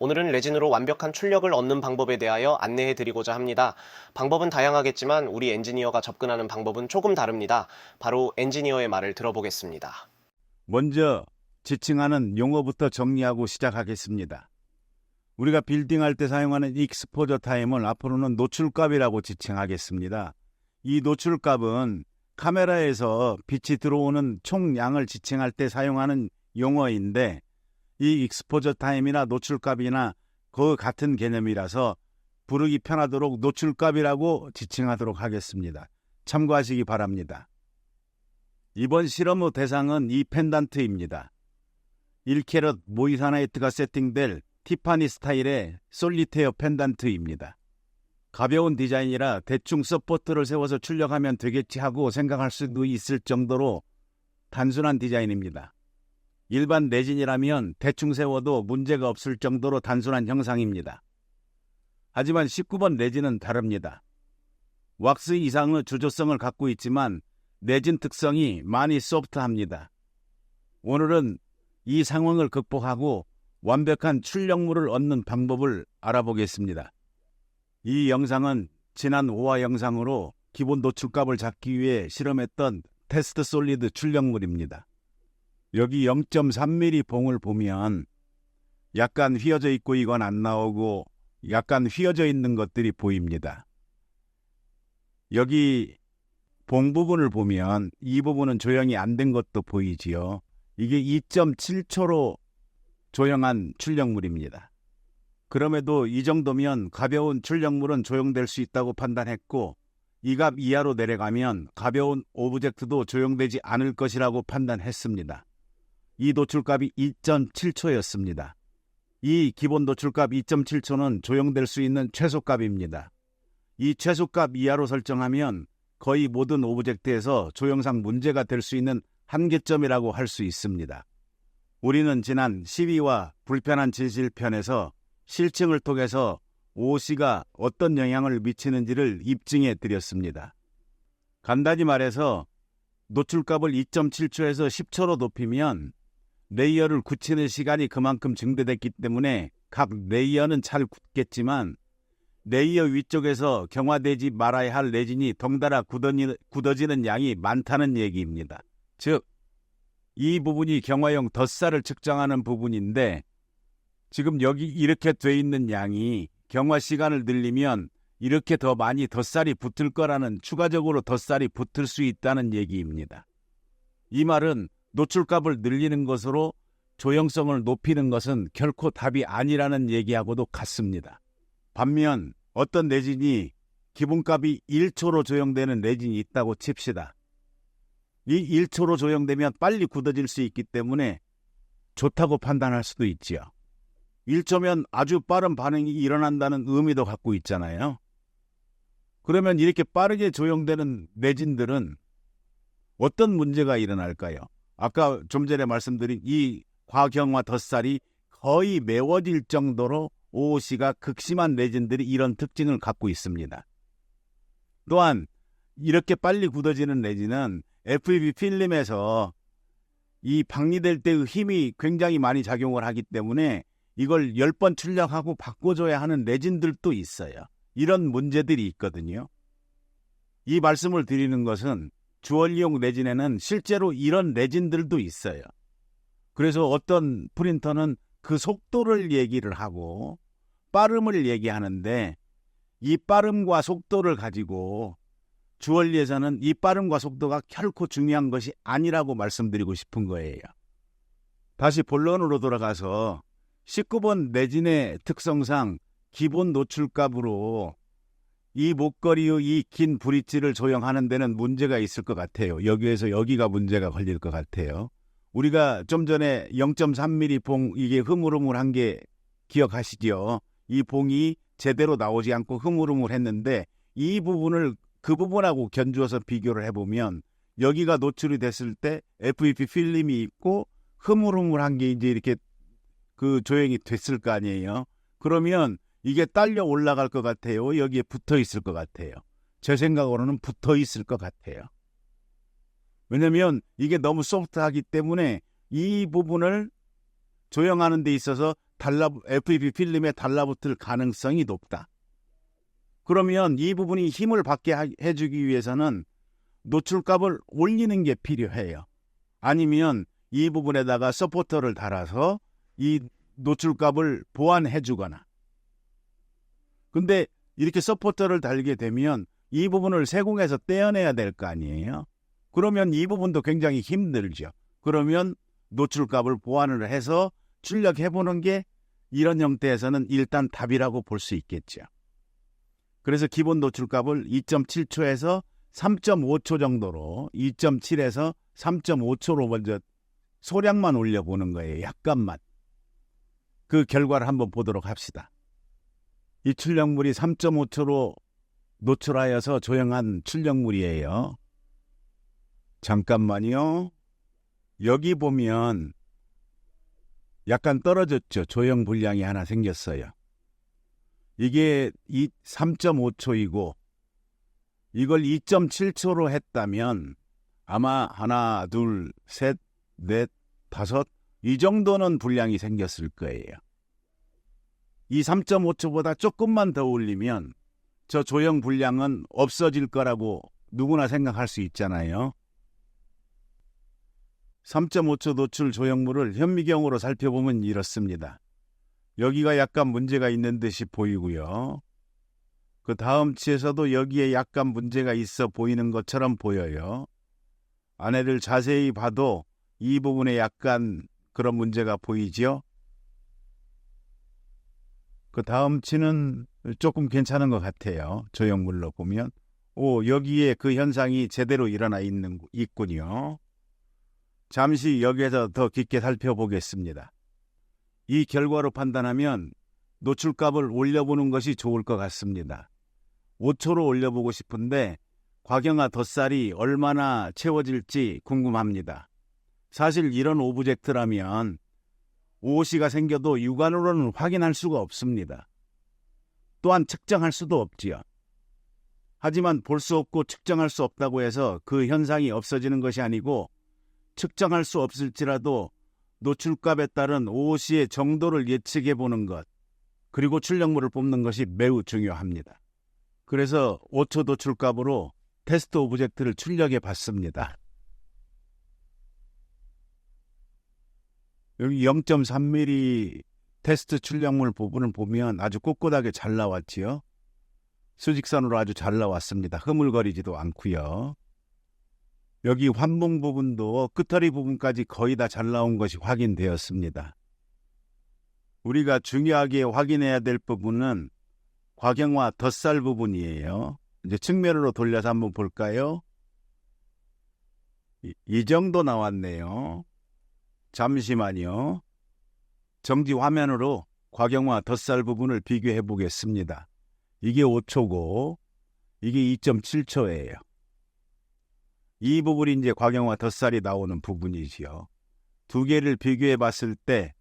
오늘은 레진으로 완벽한 출력을 얻는 방법에 대하여 안내해 드리고자 합니다. 방법은 다양하겠지만 우리 엔지니어가 접근하는 방법은 조금 다릅니다. 바로 엔지니어의 말을 들어보겠습니다. 먼저 지칭하는 용어부터 정리하고 시작하겠습니다. 우리가 빌딩할 때 사용하는 익스포저 타임을 앞으로는 노출값이라고 지칭하겠습니다. 이 노출값은 카메라에서 빛이 들어오는 총량을 지칭할 때 사용하는 용어인데, 이 익스포저 타임이나 노출값이나 그 같은 개념이라서 부르기 편하도록 노출값이라고 지칭하도록 하겠습니다. 참고하시기 바랍니다. 이번 실험의 대상은 이 펜던트입니다. 1캐럿 모이사나이트가 세팅될 티파니 스타일의 솔리테어 펜던트입니다. 가벼운 디자인이라 대충 서포트를 세워서 출력하면 되겠지 하고 생각할 수도 있을 정도로 단순한 디자인입니다. 일반 레진이라면 대충 세워도 문제가 없을 정도로 단순한 형상입니다. 하지만 19번 레진은 다릅니다. 왁스 이상의 주조성을 갖고 있지만 레진 특성이 많이 소프트합니다. 오늘은 이 상황을 극복하고 완벽한 출력물을 얻는 방법을 알아보겠습니다. 이 영상은 지난 5화 영상으로 기본 노출값을 잡기 위해 실험했던 테스트 솔리드 출력물입니다. 여기 0.3mm 봉을 보면 약간 휘어져 있고 이건 안 나오고 약간 휘어져 있는 것들이 보입니다. 여기 봉 부분을 보면 이 부분은 조형이 안 된 것도 보이지요. 이게 2.7초로 조형한 출력물입니다. 그럼에도 이 정도면 가벼운 출력물은 조형될 수 있다고 판단했고, 이 값 이하로 내려가면 가벼운 오브젝트도 조형되지 않을 것이라고 판단했습니다. 이 노출값이 2.7초였습니다. 이 기본 노출값 2.7초는 조형될 수 있는 최소값입니다. 이 최소값 이하로 설정하면 거의 모든 오브젝트에서 조형상 문제가 될 수 있는 한계점이라고 할 수 있습니다. 우리는 지난 12화 불편한 진실편에서 실증을 통해서 OC가 어떤 영향을 미치는지를 입증해 드렸습니다. 간단히 말해서 노출값을 2.7초에서 10초로 높이면 레이어를 굳히는 시간이 그만큼 증대됐기 때문에 각 레이어는 잘 굳겠지만 레이어 위쪽에서 경화되지 말아야 할 레진이 덩달아 굳어지는 양이 많다는 얘기입니다. 즉, 이 부분이 경화용 덧살을 측정하는 부분인데, 지금 여기 이렇게 돼 있는 양이 경화 시간을 늘리면 이렇게 더 많이 덧살이 붙을 거라는, 추가적으로 덧살이 붙을 수 있다는 얘기입니다. 이 말은 노출값을 늘리는 것으로 조형성을 높이는 것은 결코 답이 아니라는 얘기하고도 같습니다. 반면 어떤 레진이 기본값이 1초로 조형되는 레진이 있다고 칩시다. 이 1초로 조형되면 빨리 굳어질 수 있기 때문에 좋다고 판단할 수도 있지요. 1초면 아주 빠른 반응이 일어난다는 의미도 갖고 있잖아요. 그러면 이렇게 빠르게 조형되는 레진들은 어떤 문제가 일어날까요? 아까 좀 전에 말씀드린 이 과경화 덧살이 거의 메워질 정도로 OOC가 극심한 레진들이 이런 특징을 갖고 있습니다. 또한 이렇게 빨리 굳어지는 레진은 FEV 필름에서 이 박리될 때의 힘이 굉장히 많이 작용을 하기 때문에 이걸 10번 출력하고 바꿔줘야 하는 레진들도 있어요. 이런 문제들이 있거든요. 이 말씀을 드리는 것은 주얼리용 레진에는 실제로 이런 레진들도 있어요. 그래서 어떤 프린터는 그 속도를 얘기를 하고 빠름을 얘기하는데, 이 빠름과 속도를 가지고 주얼리에서는 이 빠름과 속도가 결코 중요한 것이 아니라고 말씀드리고 싶은 거예요. 다시 본론으로 돌아가서 19번 레진의 특성상 기본 노출값으로 이 목걸이의 이 긴 브릿지를 조형하는 데는 문제가 있을 것 같아요. 여기에서 여기가 문제가 걸릴 것 같아요. 우리가 좀 전에 0.3mm 봉, 이게 흐물흐물한 게 기억하시죠? 이 봉이 제대로 나오지 않고 흐물흐물했는데, 이 부분을 그 부분하고 견주어서 비교를 해보면 여기가 노출이 됐을 때 FEP 필름이 있고 흐물흐물한 게 이제 이렇게 그 조형이 됐을 거 아니에요. 그러면 이게 딸려 올라갈 것 같아요? 여기에 붙어 있을 것 같아요? 제 생각으로는 붙어 있을 것 같아요. 왜냐면 이게 너무 소프트하기 때문에 이 부분을 조형하는 데 있어서 FEP 필름에 달라붙을 가능성이 높다. 그러면 이 부분이 힘을 받게 해주기 위해서는 노출값을 올리는 게 필요해요. 아니면 이 부분에다가 서포터를 달아서 이 노출값을 보완해 주거나. 근데 이렇게 서포터를 달게 되면 이 부분을 세공에서 떼어내야 될 거 아니에요. 그러면 이 부분도 굉장히 힘들죠. 그러면 노출값을 보완을 해서 출력해보는 게 이런 형태에서는 일단 답이라고 볼 수 있겠죠. 그래서 기본 노출값을 2.7초에서 3.5초 정도로 2.7에서 3.5초로 먼저 소량만 올려보는 거예요. 약간만. 그 결과를 한번 보도록 합시다. 이 출력물이 3.5초로 노출하여서 조형한 출력물이에요. 잠깐만요. 여기 보면 약간 떨어졌죠. 조형 불량이 하나 생겼어요. 이게 3.5초이고 이걸 2.7초로 했다면 아마 하나, 둘, 셋, 넷, 다섯 이 정도는 불량이 생겼을 거예요. 이 3.5초보다 조금만 더 올리면 저 조형 불량은 없어질 거라고 누구나 생각할 수 있잖아요. 3.5초 노출 조형물을 현미경으로 살펴보면 이렇습니다. 여기가 약간 문제가 있는 듯이 보이고요. 그 다음 치에서도 여기에 약간 문제가 있어 보이는 것처럼 보여요. 안에를 자세히 봐도 이 부분에 약간 그런 문제가 보이죠. 그 다음 치는 조금 괜찮은 것 같아요. 조형물로 보면. 여기에 그 현상이 제대로 일어나 있군요. 잠시 여기에서 더 깊게 살펴보겠습니다. 이 결과로 판단하면 노출값을 올려보는 것이 좋을 것 같습니다. 5초로 올려보고 싶은데 과경화 덧살이 얼마나 채워질지 궁금합니다. 사실 이런 오브젝트라면 OOC가 생겨도 육안으로는 확인할 수가 없습니다. 또한 측정할 수도 없지요. 하지만 볼 수 없고 측정할 수 없다고 해서 그 현상이 없어지는 것이 아니고 측정할 수 없을지라도 노출값에 따른 OOC의 정도를 예측해 보는 것, 그리고 출력물을 뽑는 것이 매우 중요합니다. 그래서 5초 노출값으로 테스트 오브젝트를 출력해 봤습니다. 여기 0.3mm 테스트 출력물 부분을 보면 아주 꼿꼿하게 잘 나왔지요. 수직선으로 아주 잘 나왔습니다. 흐물거리지도 않고요. 여기 환봉 부분도 끝허리 부분까지 거의 다 잘 나온 것이 확인되었습니다. 우리가 중요하게 확인해야 될 부분은 과경화 덧살 부분이에요. 이제 측면으로 돌려서 한번 볼까요? 이 정도 나왔네요. 잠시만요. 정지 화면으로 과경화 덧살 부분을 비교해 보겠습니다. 이게 5초고 이게 2.7초예요. 이 부분이 이제 과경화 덧살이 나오는 부분이지요. 두 개를 비교해 봤을 때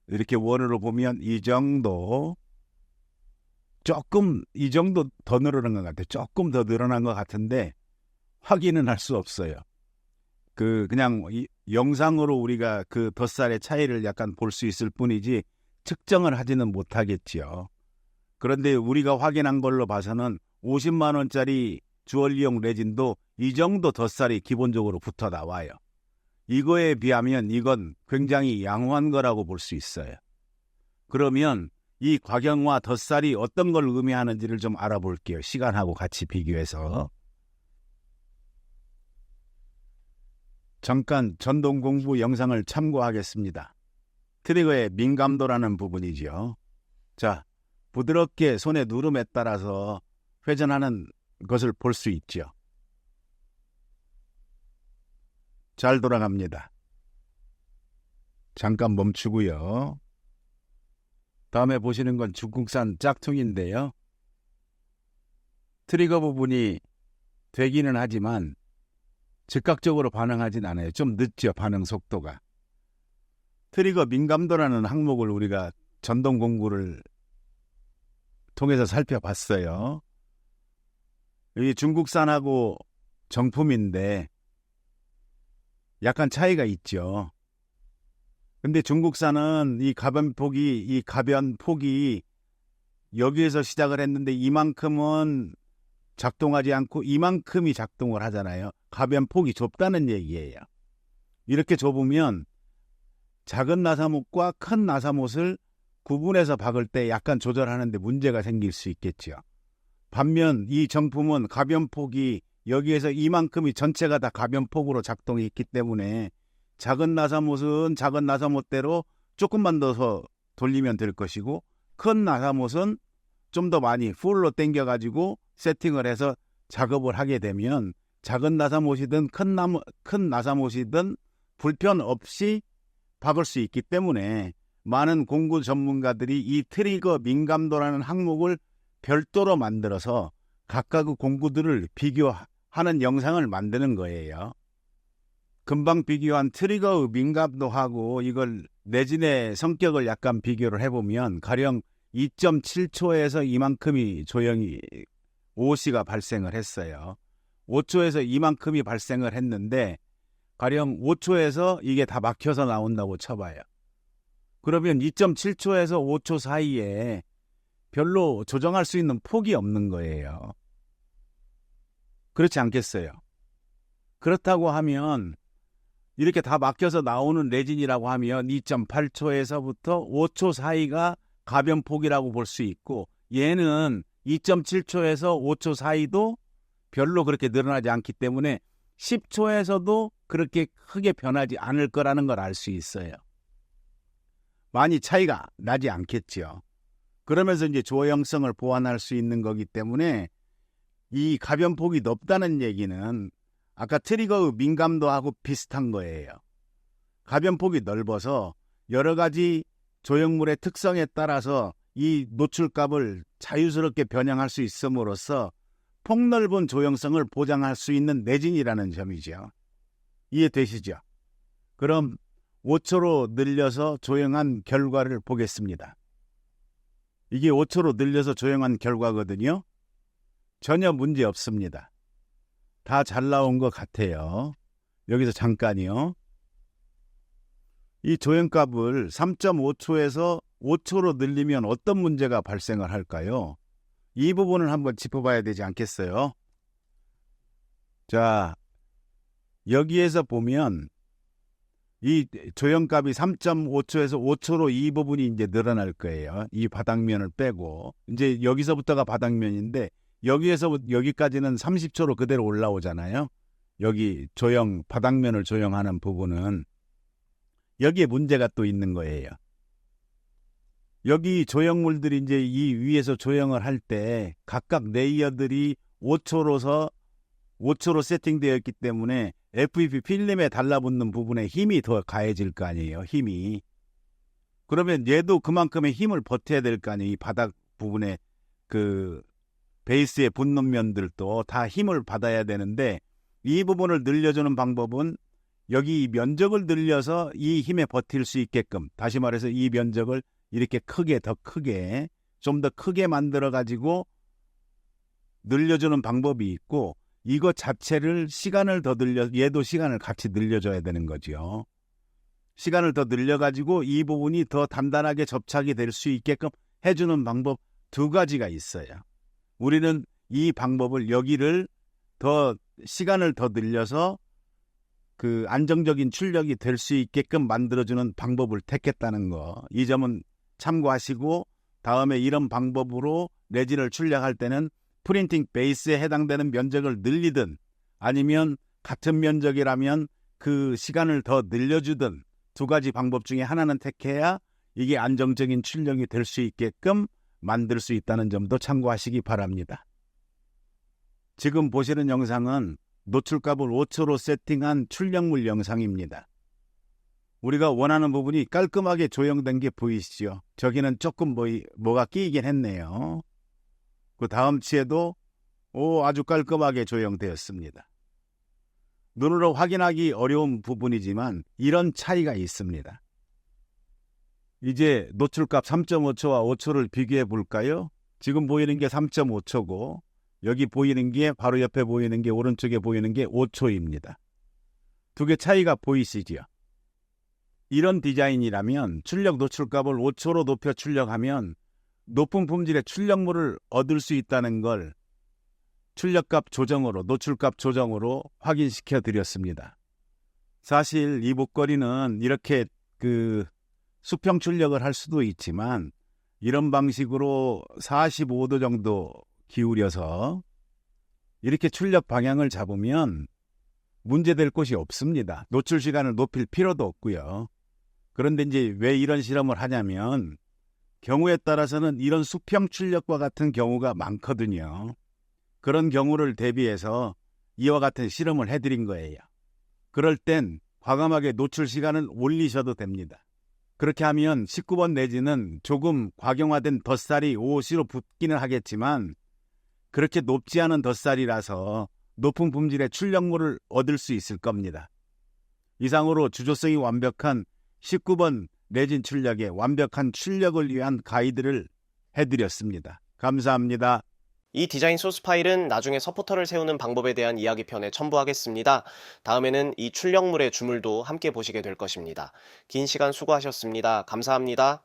이렇게 원으로 보면 이 정도, 조금 이 정도 더 늘어난 것 같아요. 조금 더 늘어난 것 같은데 확인은 할 수 없어요. 그냥 영상으로 우리가 그 덧살의 차이를 약간 볼 수 있을 뿐이지 측정을 하지는 못하겠지요. 그런데 우리가 확인한 걸로 봐서는 50만 원짜리 주얼리용 레진도 이 정도 덧살이 기본적으로 붙어 나와요. 이거에 비하면 이건 굉장히 양호한 거라고 볼 수 있어요. 그러면 이 과경화 덧살이 어떤 걸 의미하는지를 좀 알아볼게요. 시간하고 같이 비교해서. 잠깐 전동 공부 영상을 참고하겠습니다. 트리거의 민감도라는 부분이죠. 자, 부드럽게 손의 누름에 따라서 회전하는 것을 볼 수 있죠. 잘 돌아갑니다. 잠깐 멈추고요. 다음에 보시는 건 중국산 짝퉁인데요. 트리거 부분이 되기는 하지만 즉각적으로 반응하진 않아요. 좀 늦죠, 반응 속도가. 트리거 민감도라는 항목을 우리가 전동 공구를 통해서 살펴봤어요. 이 중국산하고 정품인데 약간 차이가 있죠. 근데 중국산은 이 가변폭이 여기에서 시작을 했는데 이만큼은 작동하지 않고 이만큼이 작동을 하잖아요. 가변폭이 좁다는 얘기예요. 이렇게 좁으면 작은 나사못과 큰 나사못을 구분해서 박을 때 약간 조절하는데 문제가 생길 수 있겠죠. 반면 이 정품은 가변폭이 여기에서 이만큼이 전체가 다 가변폭으로 작동이 있기 때문에 작은 나사못은 작은 나사못대로 조금만 더 돌리면 될 것이고, 큰 나사못은 좀 더 많이 풀로 당겨가지고 세팅을 해서 작업을 하게 되면 작은 나사못이든 큰 나사못이든 불편 없이 박을 수 있기 때문에 많은 공구 전문가들이 이 트리거 민감도라는 항목을 별도로 만들어서 각각의 공구들을 비교하는 영상을 만드는 거예요. 금방 비교한 트리거의 민감도하고 이걸 내진의 성격을 약간 비교를 해보면 가령 2.7초에서 이만큼이 조형이 OC가 발생을 했어요. 5초에서 이만큼이 발생을 했는데 가령 5초에서 이게 다 막혀서 나온다고 쳐봐요. 그러면 2.7초에서 5초 사이에 별로 조정할 수 있는 폭이 없는 거예요. 그렇지 않겠어요? 그렇다고 하면 이렇게 다 막혀서 나오는 레진이라고 하면 2.8초에서부터 5초 사이가 가변폭이라고 볼 수 있고, 얘는 2.7초에서 5초 사이도 별로 그렇게 늘어나지 않기 때문에 10초에서도 그렇게 크게 변하지 않을 거라는 걸 알 수 있어요. 많이 차이가 나지 않겠죠. 그러면서 이제 조형성을 보완할 수 있는 거기 때문에 이 가변폭이 높다는 얘기는 아까 트리거의 민감도하고 비슷한 거예요. 가변폭이 넓어서 여러 가지 조형물의 특성에 따라서 이 노출값을 자유스럽게 변형할 수 있음으로써 폭넓은 조형성을 보장할 수 있는 내진이라는 점이죠. 이해되시죠? 그럼 5초로 늘려서 조형한 결과를 보겠습니다. 이게 5초로 늘려서 조형한 결과거든요. 전혀 문제 없습니다. 다 잘 나온 것 같아요. 여기서 잠깐이요. 이 조형값을 3.5초에서 5초로 늘리면 어떤 문제가 발생을 할까요? 이 부분을 한번 짚어봐야 되지 않겠어요? 자, 여기에서 보면 이 조형값이 3.5초에서 5초로 이 부분이 이제 늘어날 거예요. 이 바닥면을 빼고. 이제 여기서부터가 바닥면인데 여기에서 여기까지는 30초로 그대로 올라오잖아요. 여기 바닥면을 조형하는 부분은 여기에 문제가 또 있는 거예요. 여기 조형물들이 이제 이 위에서 조형을 할 때 각각 레이어들이 5초로 세팅되어 있기 때문에 FEP 필름에 달라붙는 부분에 힘이 더 가해질 거 아니에요. 힘이. 그러면 얘도 그만큼의 힘을 버텨야 될 거 아니에요. 이 바닥 부분에 그 베이스에 붙는 면들도 다 힘을 받아야 되는데 이 부분을 늘려주는 방법은 여기 면적을 늘려서 이 힘에 버틸 수 있게끔, 다시 말해서 이 면적을 이렇게 더 크게 좀 더 크게 만들어 가지고 늘려주는 방법이 있고, 이거 자체를 얘도 시간을 같이 늘려줘야 되는 거죠. 시간을 더 늘려가지고 이 부분이 더 단단하게 접착이 될 수 있게끔 해주는 방법 두 가지가 있어요. 우리는 이 방법을 여기를 시간을 더 늘려서 그 안정적인 출력이 될 수 있게끔 만들어주는 방법을 택했다는 거. 이 점은 참고하시고 다음에 이런 방법으로 레진을 출력할 때는 프린팅 베이스에 해당되는 면적을 늘리든 아니면 같은 면적이라면 그 시간을 더 늘려주든 두 가지 방법 중에 하나는 택해야 이게 안정적인 출력이 될 수 있게끔 만들 수 있다는 점도 참고하시기 바랍니다. 지금 보시는 영상은 노출값을 5초로 세팅한 출력물 영상입니다. 우리가 원하는 부분이 깔끔하게 조형된 게 보이시죠? 저기는 조금 뭐가 끼이긴 했네요. 그 다음 치에도 아주 깔끔하게 조형되었습니다. 눈으로 확인하기 어려운 부분이지만 이런 차이가 있습니다. 이제 노출값 3.5초와 5초를 비교해 볼까요? 지금 보이는 게 3.5초고 여기 보이는 게 바로 옆에 보이는 게 오른쪽에 보이는 게 5초입니다. 두 개 차이가 보이시지요? 이런 디자인이라면 출력 노출값을 5초로 높여 출력하면 높은 품질의 출력물을 얻을 수 있다는 걸 출력값 조정으로, 노출값 조정으로 확인시켜 드렸습니다. 사실 이 목걸이는 이렇게 수평 출력을 할 수도 있지만 이런 방식으로 45도 정도 기울여서 이렇게 출력 방향을 잡으면 문제될 곳이 없습니다. 노출 시간을 높일 필요도 없고요. 그런데 이제 왜 이런 실험을 하냐면 경우에 따라서는 이런 수평 출력과 같은 경우가 많거든요. 그런 경우를 대비해서 이와 같은 실험을 해드린 거예요. 그럴 땐 과감하게 노출 시간을 올리셔도 됩니다. 그렇게 하면 19번 내지는 조금 과경화된 덧살이 OOC로 붙기는 하겠지만 그렇게 높지 않은 덧살이라서 높은 품질의 출력물을 얻을 수 있을 겁니다. 이상으로 주조성이 완벽한 19번 내진 출력의 완벽한 출력을 위한 가이드를 해드렸습니다. 감사합니다. 이 디자인 소스 파일은 나중에 서포터를 세우는 방법에 대한 이야기편에 첨부하겠습니다. 다음에는 이 출력물의 주물도 함께 보시게 될 것입니다. 긴 시간 수고하셨습니다. 감사합니다.